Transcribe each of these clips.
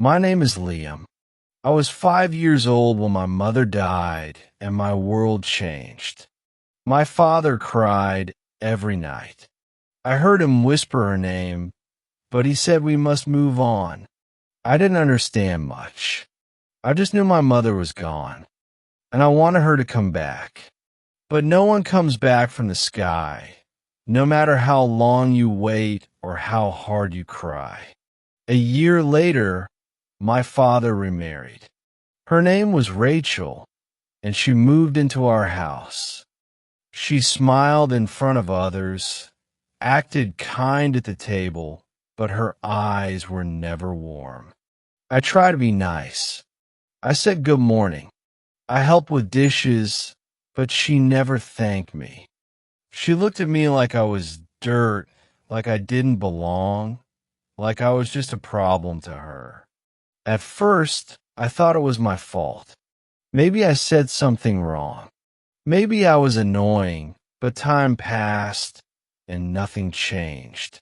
My name is Liam. I was 5 years old when my mother died and my world changed. My father cried every night. I heard him whisper her name, but he said we must move on. I didn't understand much. I just knew my mother was gone, and I wanted her to come back. But no one comes back from the sky, no matter how long you wait or how hard you cry. A year later, my father remarried. Her name was Rachel, and she moved into our house. She smiled in front of others, acted kind at the table, but her eyes were never warm. I tried to be nice. I said good morning. I helped with dishes, but she never thanked me. She looked at me like I was dirt, like I didn't belong, like I was just a problem to her. At first, I thought it was my fault. Maybe I said something wrong. Maybe I was annoying, but time passed and nothing changed.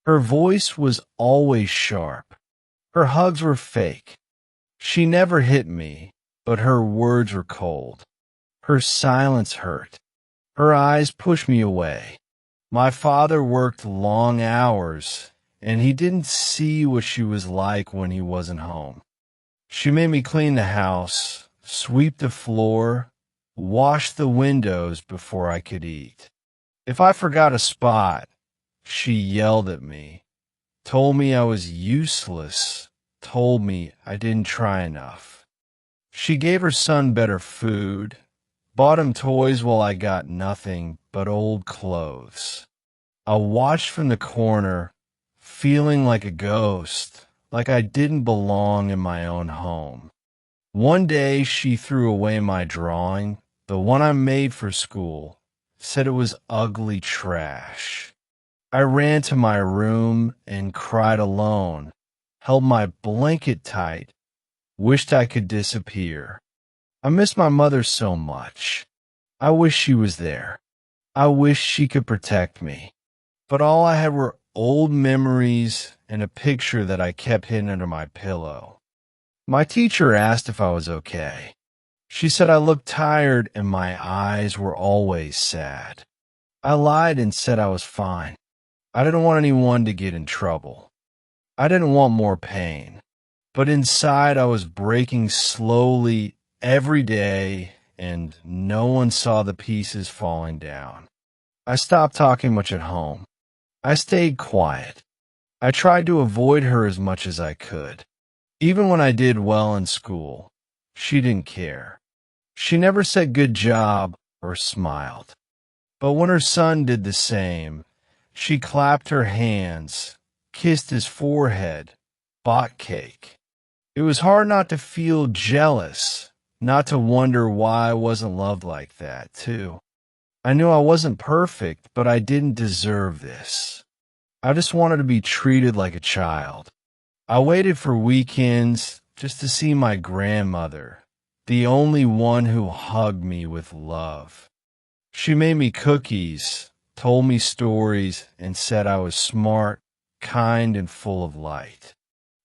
Her voice was always sharp. Her hugs were fake. She never hit me, but her words were cold. Her silence hurt. Her eyes pushed me away. My father worked long hours, and he didn't see what she was like when he wasn't home. She made me clean the house, sweep the floor, wash the windows before I could eat. If I forgot a spot, she yelled at me, told me I was useless, told me I didn't try enough. She gave her son better food, bought him toys while I got nothing but old clothes. I watched from the corner, feeling like a ghost, like I didn't belong in my own home. One day she threw away my drawing, the one I made for school, said it was ugly trash. I ran to my room and cried alone, held my blanket tight, wished I could disappear. I miss my mother so much. I wish she was there. I wish she could protect me. But all I had were old memories and a picture that I kept hidden under my pillow. My teacher asked if I was okay. She said I looked tired and my eyes were always sad. I lied and said I was fine. I didn't want anyone to get in trouble. I didn't want more pain. But inside I was breaking slowly every day, and no one saw the pieces falling down. I stopped talking much at home. I stayed quiet. I tried to avoid her as much as I could. Even when I did well in school, she didn't care. She never said good job or smiled. But when her son did the same, she clapped her hands, kissed his forehead, bought cake. It was hard not to feel jealous, not to wonder why I wasn't loved like that, too. I knew I wasn't perfect, but I didn't deserve this. I just wanted to be treated like a child. I waited for weekends just to see my grandmother, the only one who hugged me with love. She made me cookies, told me stories, and said I was smart, kind, and full of light.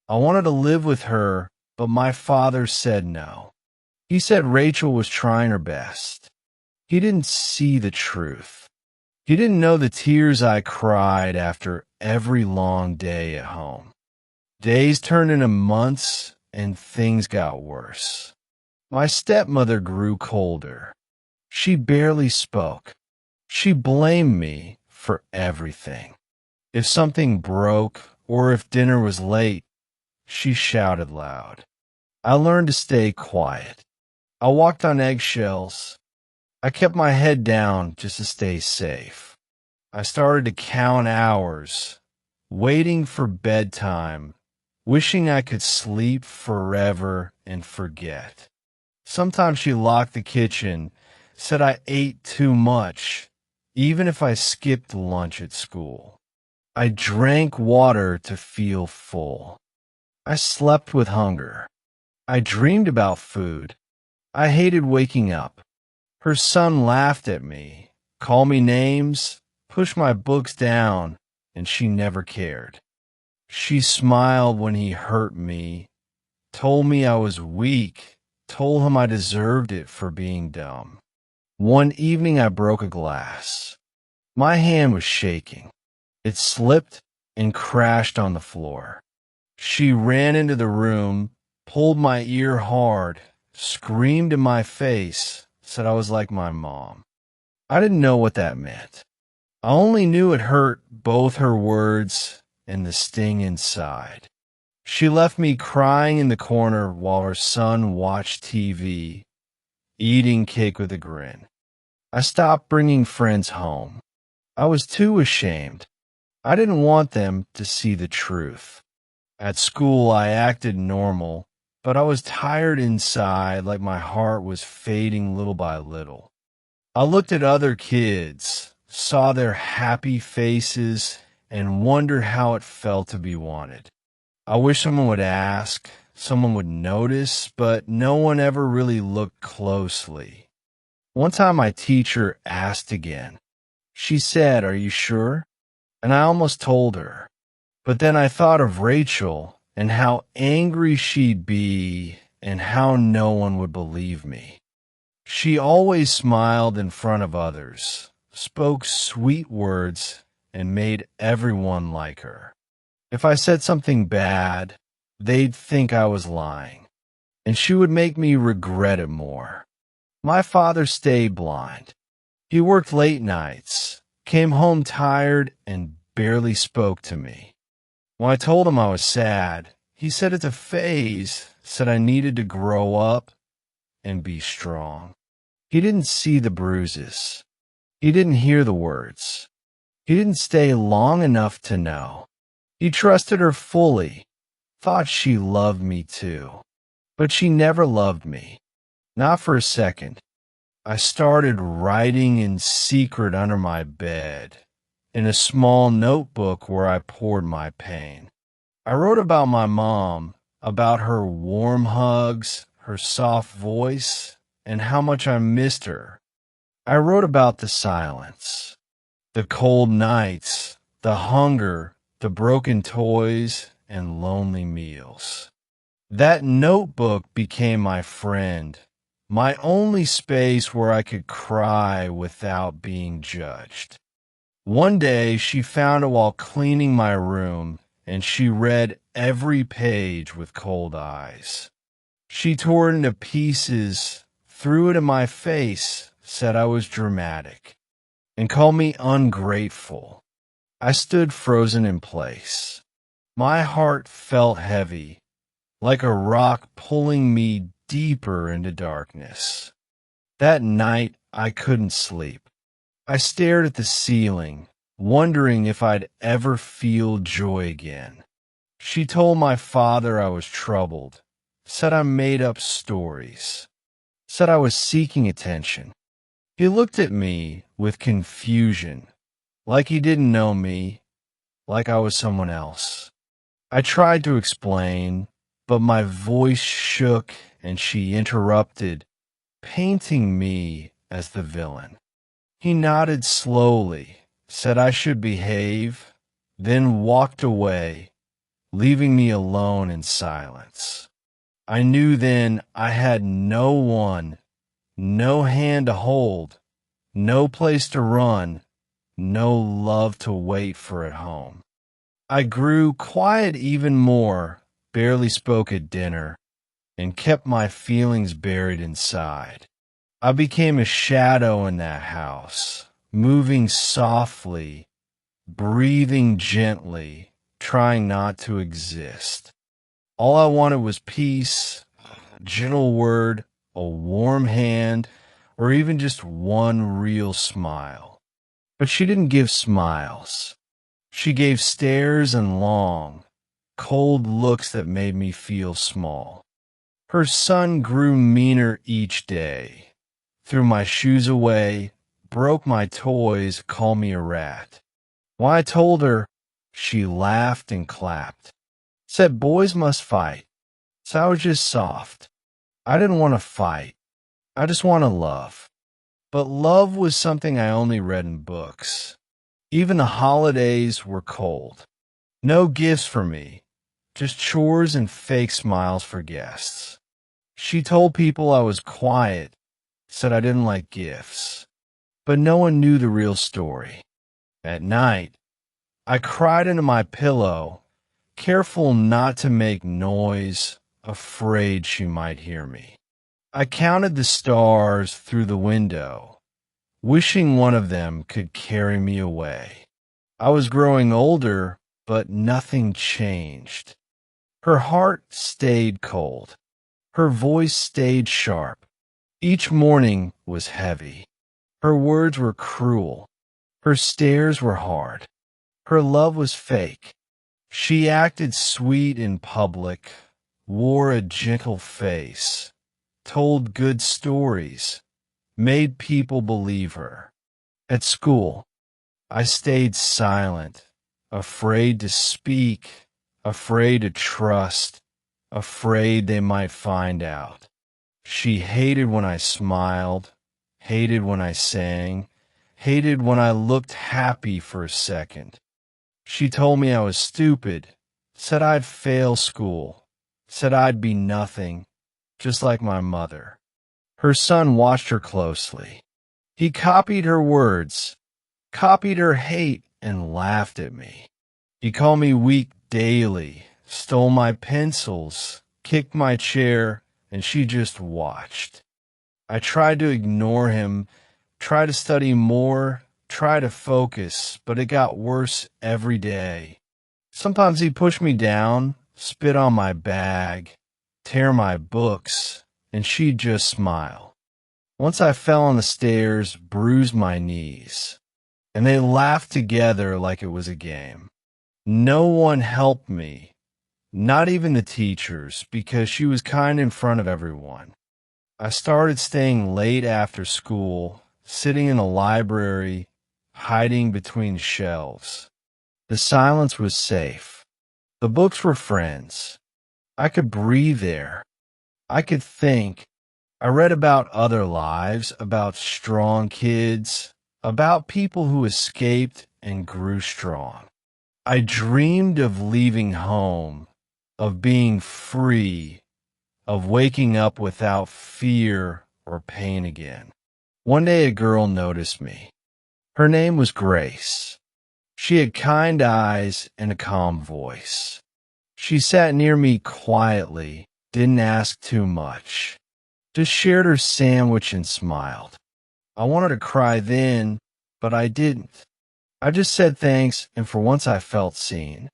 I wanted to live with her, but my father said no. He said Rachel was trying her best. He didn't see the truth. He didn't know the tears I cried after every long day at home. Days turned into months, and things got worse. My stepmother grew colder. She barely spoke. She blamed me for everything. If something broke or if dinner was late, she shouted loud. I learned to stay quiet. I walked on eggshells. I kept my head down just to stay safe. I started to count hours, waiting for bedtime, wishing I could sleep forever and forget. Sometimes she locked the kitchen, said I ate too much, even if I skipped lunch at school. I drank water to feel full. I slept with hunger. I dreamed about food. I hated waking up. Her son laughed at me, called me names, pushed my books down, and she never cared. She smiled when he hurt me, told me I was weak, told him I deserved it for being dumb. One evening I broke a glass. My hand was shaking. It slipped and crashed on the floor. She ran into the room, pulled my ear hard, screamed in my face, said I was like my mom. I didn't know what that meant. I only knew it hurt, both her words and the sting inside. She left me crying in the corner while her son watched TV, eating cake with a grin. I stopped bringing friends home. I was too ashamed. I didn't want them to see the truth. At school, I acted normal, but I was tired inside, like my heart was fading little by little. I looked at other kids, saw their happy faces, and wondered how it felt to be wanted. I wish someone would ask, someone would notice, but no one ever really looked closely. One time my teacher asked again. She said, "Are you sure?" And I almost told her. But then I thought of Rachel and how angry she'd be and how no one would believe me. She always smiled in front of others, spoke sweet words, and made everyone like her. If I said something bad, they'd think I was lying, and she would make me regret it more. My father stayed blind. He worked late nights, came home tired, and barely spoke to me. When I told him I was sad, he said it's a phase, said I needed to grow up and be strong. He didn't see the bruises. He didn't hear the words. He didn't stay long enough to know. He trusted her fully, thought she loved me too. But she never loved me. Not for a second. I started writing in secret under my bed, in a small notebook where I poured my pain. I wrote about my mom, about her warm hugs, her soft voice, and how much I missed her. I wrote about the silence, the cold nights, the hunger, the broken toys, and lonely meals. That notebook became my friend, my only space where I could cry without being judged. One day she found it while cleaning my room, and she read every page with cold eyes. She tore it into pieces, threw it in my face, said I was dramatic, and called me ungrateful. I stood frozen in place. My heart felt heavy, like a rock pulling me deeper into darkness. That night I couldn't sleep. I stared at the ceiling, wondering if I'd ever feel joy again. She told my father I was troubled, said I made up stories, said I was seeking attention. He looked at me with confusion, like he didn't know me, like I was someone else. I tried to explain, but my voice shook and she interrupted, painting me as the villain. He nodded slowly, said I should behave, then walked away, leaving me alone in silence. I knew then I had no one, no hand to hold, no place to run, no love to wait for at home. I grew quiet even more, barely spoke at dinner, and kept my feelings buried inside. I became a shadow in that house, moving softly, breathing gently, trying not to exist. All I wanted was peace, a gentle word, a warm hand, or even just one real smile. But she didn't give smiles. She gave stares and long, cold looks that made me feel small. Her son grew meaner each day. Threw my shoes away, broke my toys, called me a rat. When I told her, she laughed and clapped. Said boys must fight. So I was just soft. I didn't want to fight. I just want to love. But love was something I only read in books. Even the holidays were cold. No gifts for me. just chores and fake smiles for guests. She told people I was quiet, said I didn't like gifts, but no one knew the real story. At night, I cried into my pillow, careful not to make noise, afraid she might hear me. I counted the stars through the window, wishing one of them could carry me away. I was growing older, but nothing changed. Her heart stayed cold. Her voice stayed sharp. Each morning was heavy. Her words were cruel. Her stares were hard. Her love was fake. She acted sweet in public, wore a gentle face, told good stories, made people believe her. At school, I stayed silent, afraid to speak, afraid to trust, afraid they might find out. She hated when I smiled, hated when I sang, hated when I looked happy for a second. She told me I was stupid, said I'd fail school, said I'd be nothing, just like my mother. Her son watched her closely. He copied her words, copied her hate, and laughed at me. He called me weak daily, stole my pencils, kicked my chair, and she just watched. I tried to ignore him, tried to study more, tried to focus, but it got worse every day. Sometimes he'd push me down, spit on my bag, tear my books, and she'd just smile. Once I fell on the stairs, bruised my knees, and they laughed together like it was a game. No one helped me, not even the teachers, because she was kind in front of everyone. I started staying late after school, sitting in the library, hiding between shelves. The silence was safe. The books were friends. I could breathe there. I could think. I read about other lives, about strong kids, about people who escaped and grew strong. I dreamed of leaving home, of being free, of waking up without fear or pain again. One day a girl noticed me. Her name was Grace. She had kind eyes and a calm voice. She sat near me quietly, didn't ask too much, just shared her sandwich and smiled. I wanted to cry then, but I didn't. I just said thanks, and for once I felt seen.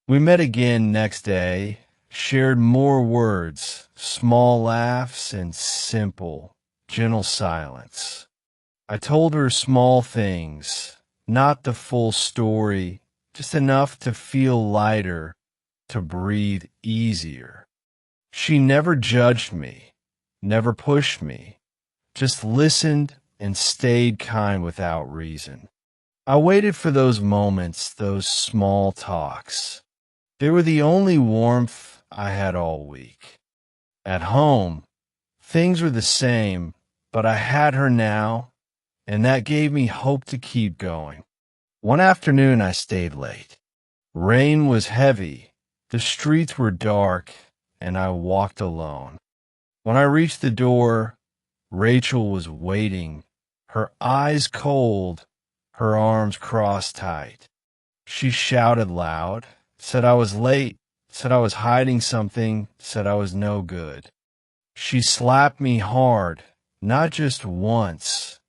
We met again next day, shared more words, small laughs, and simple, gentle silence. I told her small things, not the full story, just enough to feel lighter, to breathe easier. She never judged me, never pushed me, just listened and stayed kind without reason. I waited for those moments, those small talks. They were the only warmth I had all week. At home, things were the same, but I had her now, and that gave me hope to keep going. One afternoon I stayed late. Rain was heavy, the streets were dark, and I walked alone. When I reached the door, Rachel was waiting, her eyes cold, her arms crossed tight. She shouted loud, said I was late, said I was hiding something, said I was no good. She slapped me hard, not just once,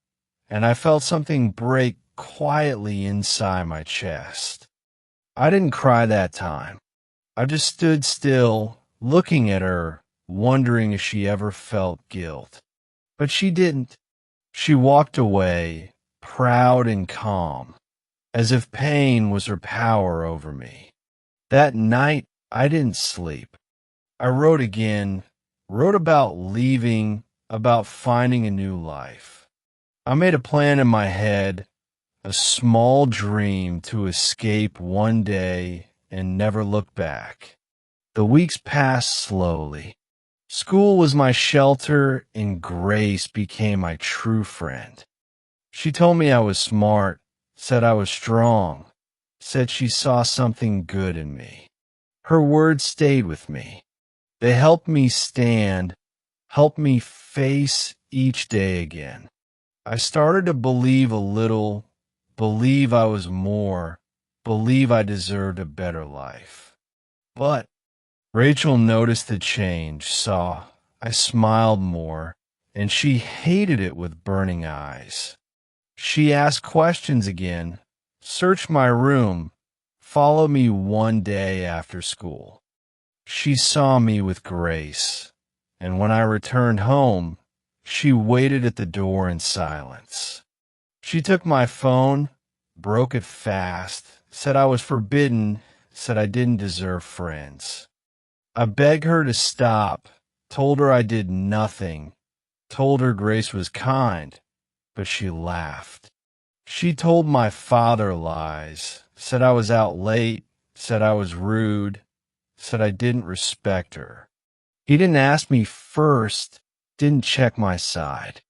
and I felt something break quietly inside my chest. I didn't cry that time. I just stood still, looking at her, wondering if she ever felt guilt. But she didn't. She walked away, proud and calm, as if pain was her power over me. That night, I didn't sleep. I wrote again, wrote about leaving, about finding a new life. I made a plan in my head, a small dream to escape one day and never look back. The weeks passed slowly. School was my shelter, and Grace became my true friend. She told me I was smart, said I was strong, said she saw something good in me. Her words stayed with me. They helped me stand, helped me face each day again. I started to believe a little, believe I was more, believe I deserved a better life. But Rachel noticed the change, saw I smiled more, and she hated it with burning eyes. She asked questions again, searched my room, followed me one day after school. She saw me with grace, and when I returned home, she waited at the door in silence. She took my phone, broke it fast, said I was forbidden, said I didn't deserve friends. I begged her to stop, told her I did nothing, told her Grace was kind, but she laughed. She told my father lies, said I was out late, said I was rude, said I didn't respect her. He didn't ask me first, didn't check my side.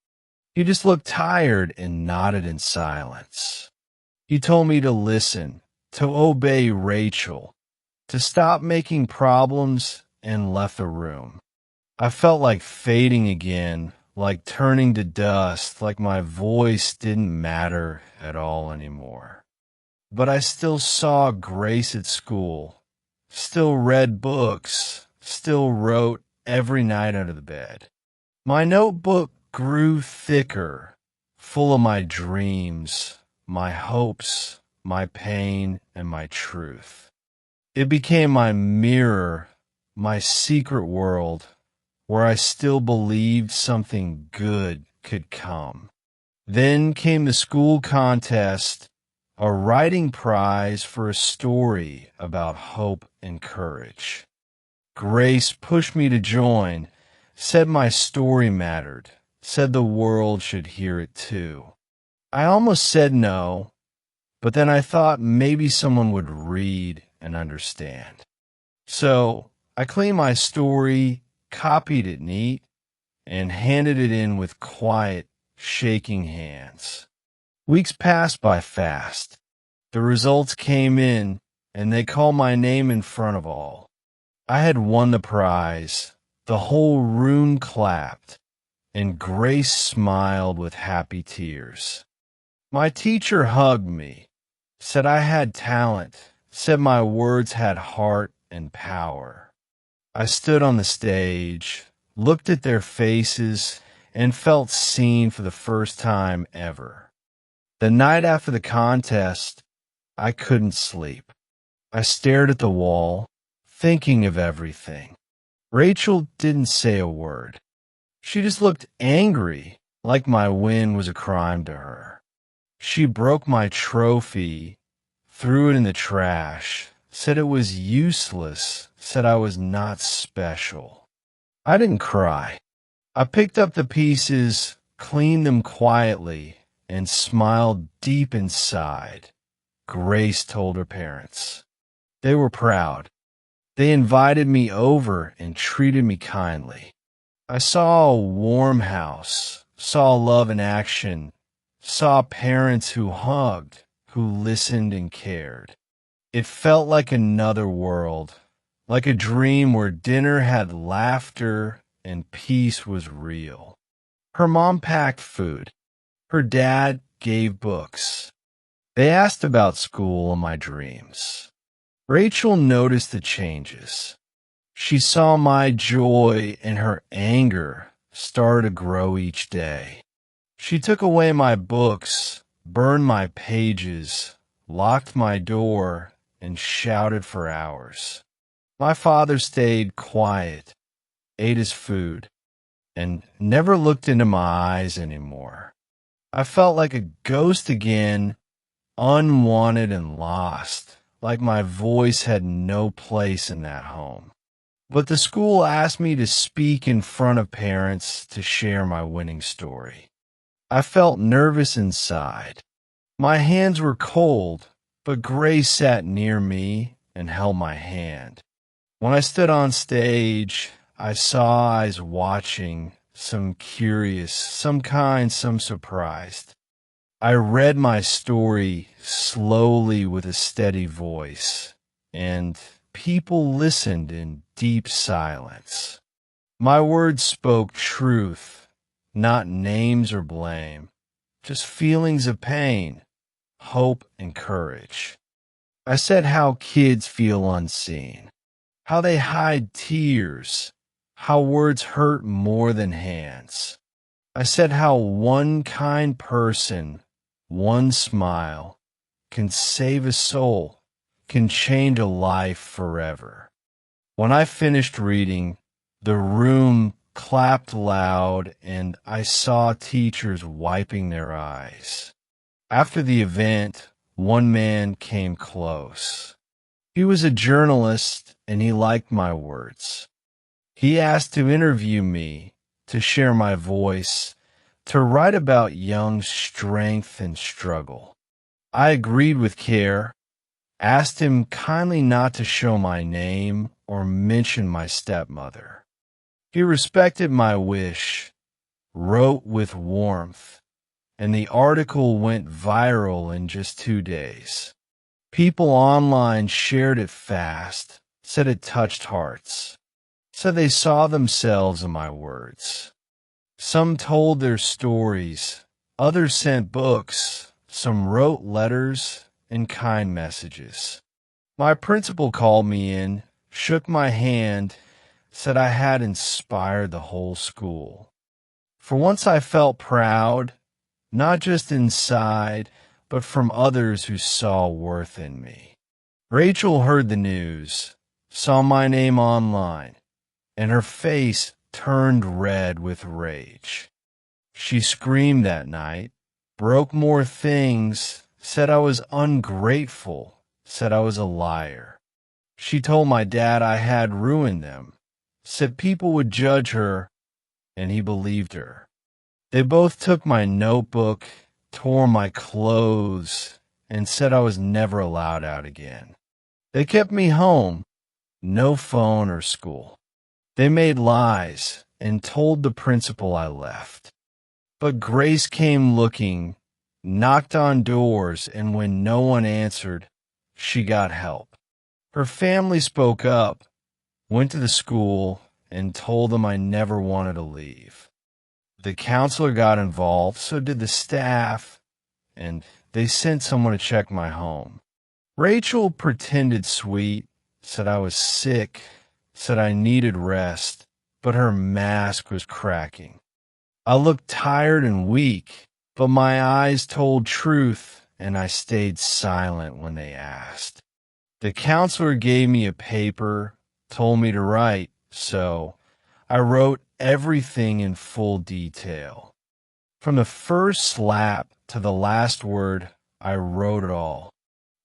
He just looked tired and nodded in silence. He told me to listen, to obey Rachel, to stop making problems, and left the room. I felt like fading again, like turning to dust, like my voice didn't matter at all anymore. But I still saw Grace at school, still read books, still wrote every night under the bed. My notebook grew thicker, full of my dreams, my hopes, my pain, and my truth. It became my mirror, my secret world, where I still believed something good could come. Then came the school contest, a writing prize for a story about hope and courage. Grace pushed me to join, said my story mattered, said the world should hear it too. I almost said no, but then I thought maybe someone would read and understand. So I cleaned my story, copied it neat, and handed it in with quiet, shaking hands. Weeks passed by fast. The results came in, and they called my name in front of all. I had won the prize. The whole room clapped, and Grace smiled with happy tears. My teacher hugged me, said I had talent, said my words had heart and power. I stood on the stage, looked at their faces, and felt seen for the first time ever. The night after the contest, I couldn't sleep. I stared at the wall, thinking of everything. Rachel didn't say a word. She just looked angry, like my win was a crime to her. She broke my trophy, threw it in the trash, said it was useless, said I was not special. I didn't cry. I picked up the pieces, cleaned them quietly, and smiled deep inside. Grace told her parents. They were proud. They invited me over and treated me kindly. I saw a warm house, saw love in action, saw parents who hugged, who listened and cared. It felt like another world, like a dream where dinner had laughter and peace was real. Her mom packed food. Her dad gave books. They asked about school and my dreams. Rachel noticed the changes. She saw my joy and her anger start to grow each day. She took away my books, burned my pages, locked my door, and shouted for hours. My father stayed quiet, ate his food, and never looked into my eyes anymore. I felt like a ghost again, unwanted and lost, like my voice had no place in that home. But the school asked me to speak in front of parents to share my winning story. I felt nervous inside. My hands were cold, but Grace sat near me and held my hand. When I stood on stage, I saw eyes watching, some curious, some kind, some surprised. I read my story slowly with a steady voice, and people listened in deep silence. My words spoke truth, not names or blame, just feelings of pain, hope, and courage. I said how kids feel unseen, how they hide tears, how words hurt more than hands. I said how one kind person, one smile, can save a soul, can change a life forever. When I finished reading, the room clapped loud and I saw teachers wiping their eyes. After the event, one man came close. He was a journalist and he liked my words. He asked to interview me, to share my voice, to write about young strength and struggle. I agreed with care, asked him kindly not to show my name or mention my stepmother. He respected my wish, wrote with warmth, and the article went viral in just 2 days. People online shared it fast, said it touched hearts, said they saw themselves in my words. Some told their stories, others sent books, some wrote letters and kind messages. My principal called me in, shook my hand, said I had inspired the whole school. For once I felt proud, not just inside, but from others who saw worth in me. Rachel heard the news, saw my name online, and her face turned red with rage. She screamed that night, broke more things, said I was ungrateful, said I was a liar. She told my dad I had ruined them, said people would judge her, and he believed her. They both took my notebook, tore my clothes, and said I was never allowed out again. They kept me home, no phone or school. They made lies and told the principal I left. But Grace came looking, knocked on doors, and when no one answered, she got help. Her family spoke up, went to the school, and told them I never wanted to leave. The counselor got involved, so did the staff, and they sent someone to check my home. Rachel pretended sweet, said I was sick, said I needed rest, but her mask was cracking. I looked tired and weak, but my eyes told truth, and I stayed silent when they asked. The counselor gave me a paper, told me to write, so I wrote everything in full detail. From the first slap to the last word, I wrote it all.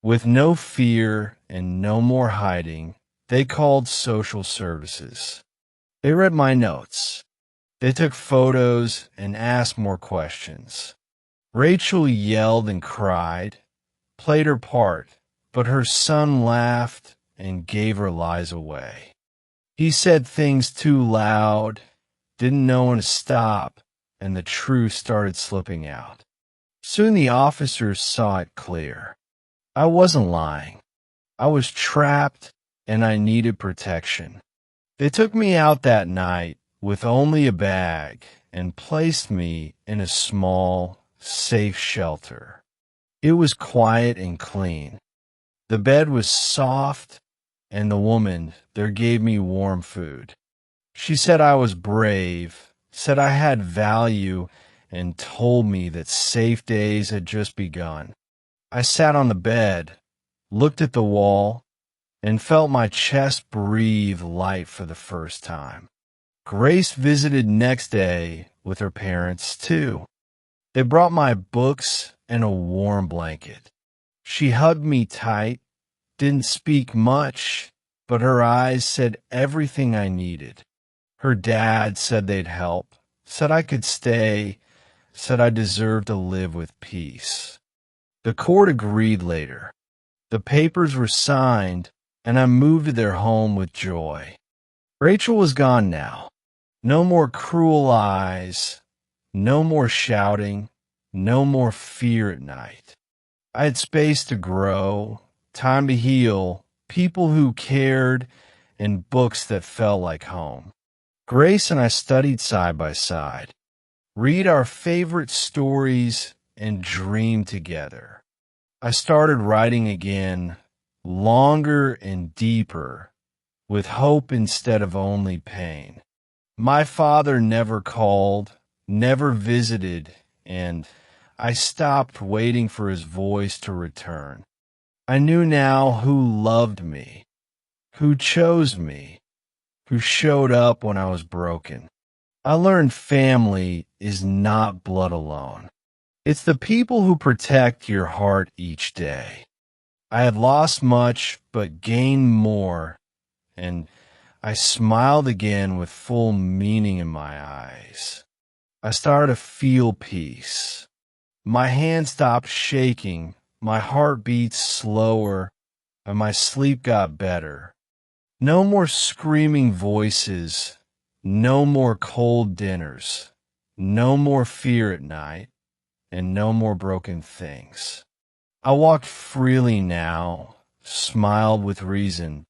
With no fear and no more hiding, they called social services. They read my notes. They took photos and asked more questions. Rachel yelled and cried, played her part, but her son laughed and gave her lies away. He said things too loud, didn't know when to stop, and the truth started slipping out. Soon the officers saw it clear. I wasn't lying. I was trapped, and I needed protection. They took me out that night with only a bag and placed me in a small, safe shelter. It was quiet and clean. The bed was soft, and the woman there gave me warm food. She said I was brave, said I had value, and told me that safe days had just begun. I sat on the bed, looked at the wall, and felt my chest breathe light for the first time. Grace visited next day with her parents, too. They brought my books and a warm blanket. She hugged me tight, didn't speak much, but her eyes said everything I needed. Her dad said they'd help, said I could stay, said I deserved to live with peace. The court agreed later. The papers were signed, and I moved to their home with joy. Rachel was gone now. No more cruel eyes, no more shouting, no more fear at night. I had space to grow, time to heal, people who cared, and books that felt like home. Grace and I studied side by side, read our favorite stories, and dream together. I started writing again, longer and deeper, with hope instead of only pain. My father never called, never visited, and I stopped waiting for his voice to return. I knew now who loved me, who chose me, who showed up when I was broken. I learned family is not blood alone. It's the people who protect your heart each day. I had lost much, but gained more, and I smiled again with full meaning in my eyes. I started to feel peace. My hand stopped shaking, my heart beat slower, and my sleep got better. No more screaming voices, no more cold dinners, no more fear at night, and no more broken things. I walked freely now, smiled with reason,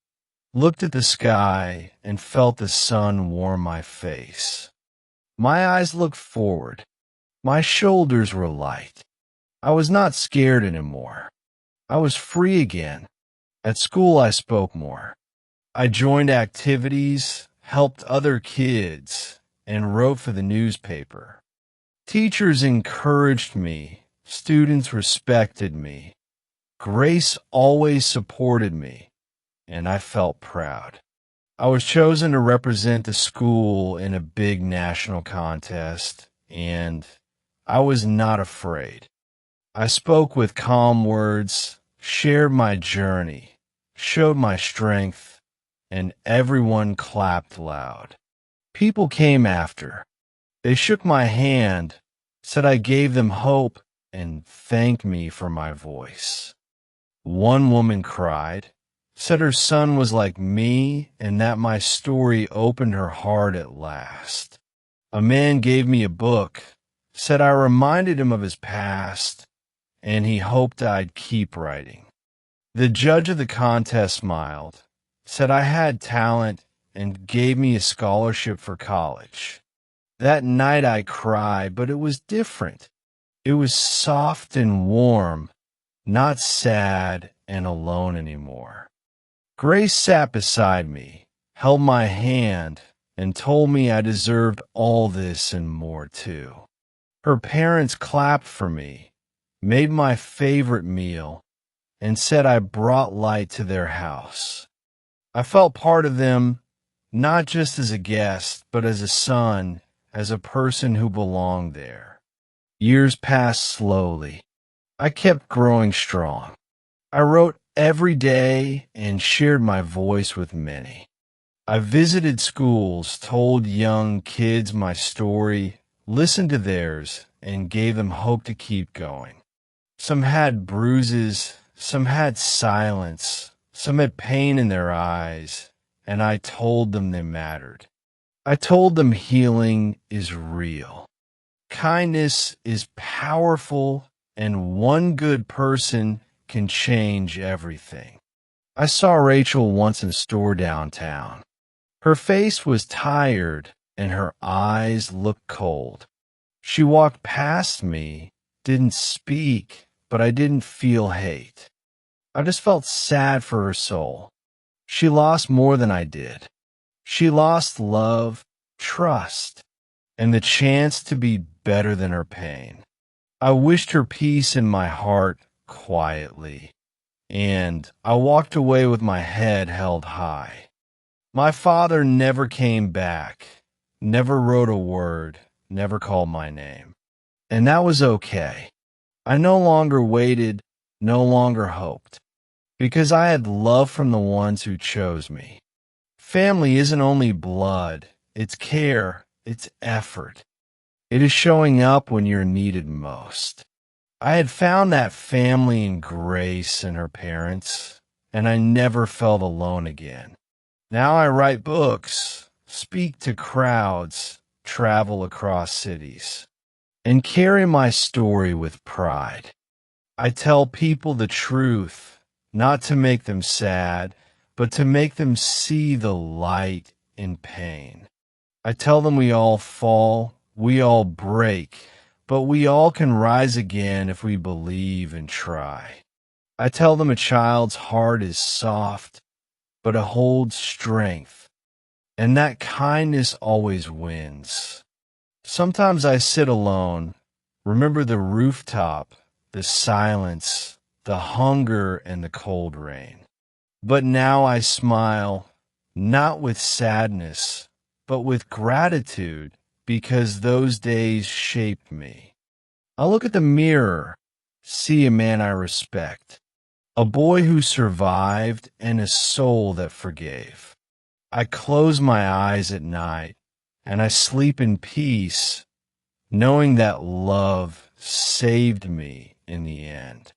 looked at the sky, and felt the sun warm my face. My eyes looked forward. My shoulders were light. I was not scared anymore. I was free again. At school, I spoke more. I joined activities, helped other kids, and wrote for the newspaper. Teachers encouraged me. Students respected me. Grace always supported me, and I felt proud. I was chosen to represent the school in a big national contest, and I was not afraid. I spoke with calm words, shared my journey, showed my strength, and everyone clapped loud. People came after. They shook my hand, said I gave them hope, and thanked me for my voice. One woman cried, said her son was like me and that my story opened her heart at last. A man gave me a book, said I reminded him of his past, and he hoped I'd keep writing. The judge of the contest smiled, said I had talent, and gave me a scholarship for college. That night I cried, but it was different. It was soft and warm, not sad and alone anymore. Grace sat beside me, held my hand, and told me I deserved all this and more too. Her parents clapped for me, made my favorite meal, and said I brought light to their house. I felt part of them, not just as a guest, but as a son, as a person who belonged there. Years passed slowly. I kept growing strong. I wrote every day and shared my voice with many. I visited schools, told young kids my story, listened to theirs, and gave them hope to keep going. Some had bruises, some had silence, some had pain in their eyes, and I told them they mattered. I told them healing is real. Kindness is powerful, and one good person can change everything. I saw Rachel once in a store downtown. Her face was tired, and her eyes looked cold. She walked past me, didn't speak, but I didn't feel hate. I just felt sad for her soul. She lost more than I did. She lost love, trust, and the chance to be better than her pain. I wished her peace in my heart quietly, and I walked away with my head held high. My father never came back, never wrote a word, never called my name. And that was okay. I no longer waited, no longer hoped, because I had love from the ones who chose me. Family isn't only blood, it's care, it's effort. It is showing up when you're needed most. I had found that family in Grace and her parents, and I never felt alone again. Now I write books, speak to crowds, travel across cities, and carry my story with pride. I tell people the truth, not to make them sad, but to make them see the light in pain. I tell them we all fall, we all break, but we all can rise again if we believe and try. I tell them a child's heart is soft, but it holds strength, and that kindness always wins. Sometimes I sit alone, remember the rooftop, the silence, the hunger, and the cold rain. But now I smile, not with sadness, but with gratitude, because those days shaped me. I look at the mirror, see a man I respect, a boy who survived and a soul that forgave. I close my eyes at night and I sleep in peace, knowing that love saved me in the end.